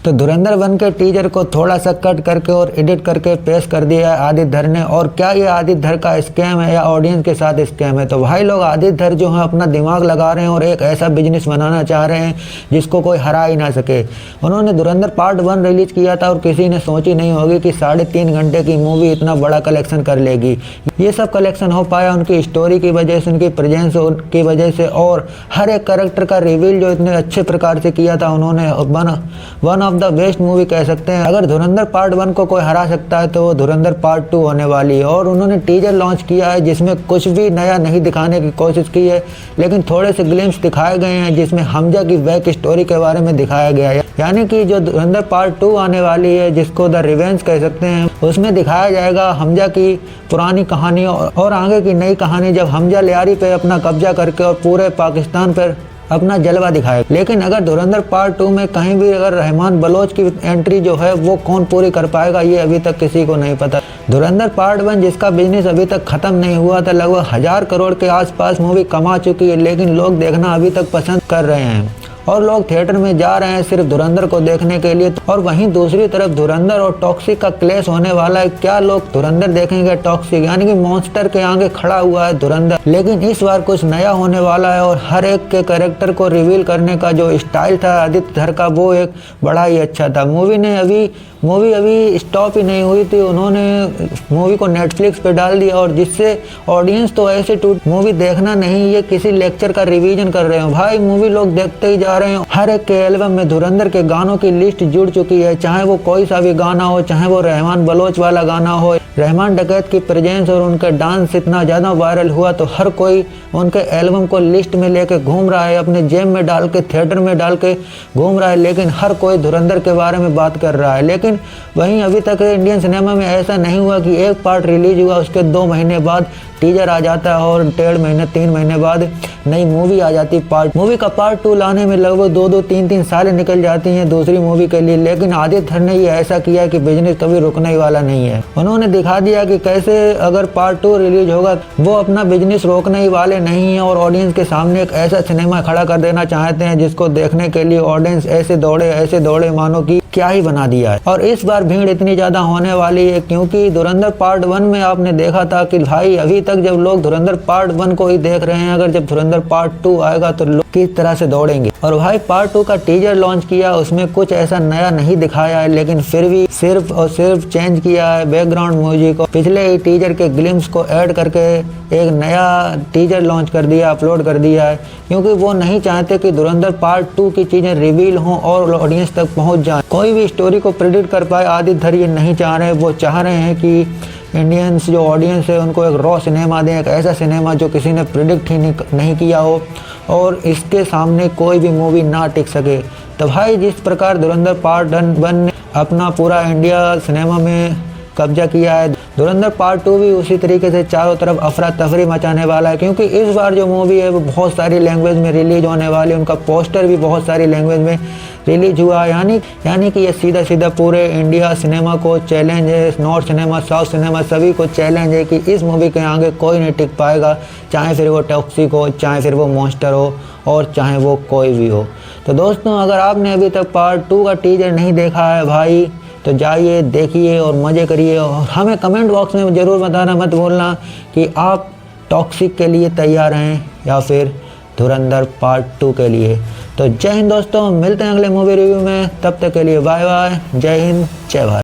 तो धुरंधर 1 के टीजर को थोड़ा सा कट करके और एडिट करके पेश कर दिया है आदित्य धर ने। और क्या ये आदित्य धर का स्कैम है या ऑडियंस के साथ स्कैम है? तो भाई लोग आदित्य धर जो है अपना दिमाग लगा रहे हैं और एक ऐसा बिजनेस बनाना चाह रहे हैं जिसको कोई हरा ही ना सके। उन्होंने धुरंधर पार्ट 1 रिलीज किया था और किसी ने सोची नहीं होगी कि 3.5 घंटे की मूवी इतना बड़ा कलेक्शन कर लेगी। ये सब कलेक्शन हो पाया उनकी स्टोरी की वजह से, उनकी प्रेजेंस की वजह से, और हर एक कैरेक्टर का रिवील जो इतने अच्छे प्रकार से किया था उन्होंने। One of the best movie कह सकते हैं। अगर धुरंधर पार्ट 1 को कोई हरा सकता है तो वो धुरंधर पार्ट 2 होने वाली है। और उन्होंने टीजर लॉन्च किया है जिसमें कुछ भी नया नहीं दिखाने की कोशिश की है, लेकिन थोड़े से ग्लिम्स दिखाए गए हैं जिसमें हमजा की बैक स्टोरी के बारे में दिखाया गया है। यानी कि जो धुरंधर पार्ट 2 आने वाली है, जिसको द रिवेंज कह सकते हैं, उसमें दिखाया जाएगा हमजा की पुरानी कहानी और आगे की नई कहानी, जब हमजा लियारी पे अपना कब्जा करके और पूरे पाकिस्तान पर अपना जलवा दिखाए। लेकिन अगर धुरंधर पार्ट 2 में कहीं भी अगर रहमान बलोच की एंट्री जो है वो कौन पूरी कर पाएगा, ये अभी तक किसी को नहीं पता। धुरंधर पार्ट 1 जिसका बिजनेस अभी तक खत्म नहीं हुआ था, लगभग 1000 करोड़ के आसपास मूवी कमा चुकी है, लेकिन लोग देखना अभी तक पसंद कर रहे हैं और लोग थिएटर में जा रहे हैं सिर्फ धुरंधर को देखने के लिए। और वहीं दूसरी तरफ धुरंधर और टॉक्सिक का क्लैश होने वाला है। क्या लोग धुरंधर देखेंगे टॉक्सिक, यानी कि मॉन्स्टर के आगे खड़ा हुआ है धुरंधर। लेकिन इस बार कुछ नया होने वाला है और हर एक के कैरेक्टर को रिवील करने का जो स्टाइल था आदित्य धर का, वो एक बड़ा ही अच्छा था। मूवी अभी स्टॉप ही नहीं हुई थी, उन्होंने मूवी को नेटफ्लिक्स पे डाल दिया और जिससे ऑडियंस तो ऐसे मूवी देखना नहीं, ये किसी लेक्चर का रिवीजन कर रहे हो भाई। मूवी लोग देखते ही जा रहे हैं। हर एक के एल्बम में धुरंधर के गानों की लिस्ट जुड़ चुकी है, चाहे वो कोई सा भी गाना हो, चाहे वो रहमान बलोच वाला गाना हो। रहमान डकैत की प्रेजेंस और उनका डांस इतना ज़्यादा वायरल हुआ तो हर कोई उनके एल्बम को लिस्ट में लेके घूम रहा है, अपने जेब में डाल के, थिएटर में डाल के घूम रहा है। लेकिन हर कोई धुरंधर के बारे में बात कर रहा है। लेकिन वहीं अभी तक इंडियन सिनेमा में ऐसा नहीं हुआ कि एक पार्ट रिलीज हुआ उसके 2 महीने बाद टीजर आ जाता है और 1.5 महीने 3 महीने बाद नई मूवी आ जाती है। मूवी का पार्ट 2 लाने में लगभग 2-2 3-3 साल निकल जाती हैं दूसरी मूवी के लिए। लेकिन आदित्य धर ने ये ऐसा किया कि बिजनेस कभी रुकने ही वाला नहीं है। उन्होंने दिखा दिया कि कैसे अगर पार्ट 2 रिलीज होगा वो अपना बिजनेस रोकने ही वाले नहीं है और ऑडियंस के सामने एक ऐसा सिनेमा खड़ा कर देना चाहते हैं जिसको देखने के लिए ऑडियंस ऐसे दौड़े मानो कि क्या ही बना दिया है। और इस बार भीड़ इतनी ज़्यादा होने वाली है क्योंकि धुरंधर पार्ट 1 में आपने देखा था कि भाई अभी तक जब लोग धुरंधर पार्ट 1 को ही देख रहे हैं, अगर जब धुरंधर पार्ट 2 आएगा तो लोग किस तरह से दौड़ेंगे। और भाई पार्ट 2 का टीजर लॉन्च किया, उसमें कुछ ऐसा नया नहीं दिखाया है, लेकिन फिर भी सिर्फ और सिर्फ चेंज किया है बैकग्राउंड म्यूजिक को। पिछले ही टीजर के ग्लिम्स को ऐड करके एक नया टीजर लॉन्च कर दिया, अपलोड कर दिया है, क्योंकि वो नहीं चाहते कि धुरंधर पार्ट 2 की चीज़ें रिवील हों और ऑडियंस तक पहुंच जाए, कोई भी स्टोरी को प्रेडिक्ट कर पाए। आदित्य धर ये नहीं चाह रहे, वो चाह रहे हैं कि इंडियंस जो ऑडियंस है उनको एक रॉ सिनेमा दें, एक ऐसा सिनेमा जो किसी ने प्रेडिक्ट ही नहीं किया हो और इसके सामने कोई भी मूवी ना टिक सके। तो भाई जिस प्रकार धुरंधर पार्ट 1 ने अपना पूरा इंडिया सिनेमा में कब्जा किया है, धुरंधर पार्ट 2 भी उसी तरीके से चारों तरफ अफरा तफरी मचाने वाला है। क्योंकि इस बार जो मूवी है वो बहुत सारी लैंग्वेज में रिलीज होने वाली है, उनका पोस्टर भी बहुत सारी लैंग्वेज में रिलीज हुआ है। यानी कि ये सीधा पूरे इंडिया सिनेमा को चैलेंज है, नॉर्थ सिनेमा, साउथ सिनेमा सभी को चैलेंज है कि इस मूवी के आगे कोई नहीं टिक पाएगा, चाहे फिर वो टॉक्सिक हो, चाहे फिर वो मॉन्स्टर हो और चाहे वो कोई भी हो। तो दोस्तों अगर आपने अभी तक पार्ट 2 का टीजर नहीं देखा है भाई तो जाइए देखिए और मज़े करिए। और हमें कमेंट बॉक्स में ज़रूर बताना मत भूलना कि आप टॉक्सिक के लिए तैयार हैं या फिर धुरंधर पार्ट 2 के लिए। तो जय हिंद दोस्तों, मिलते हैं अगले मूवी रिव्यू में, तब तक के लिए बाय बाय, जय हिंद, जय भारत।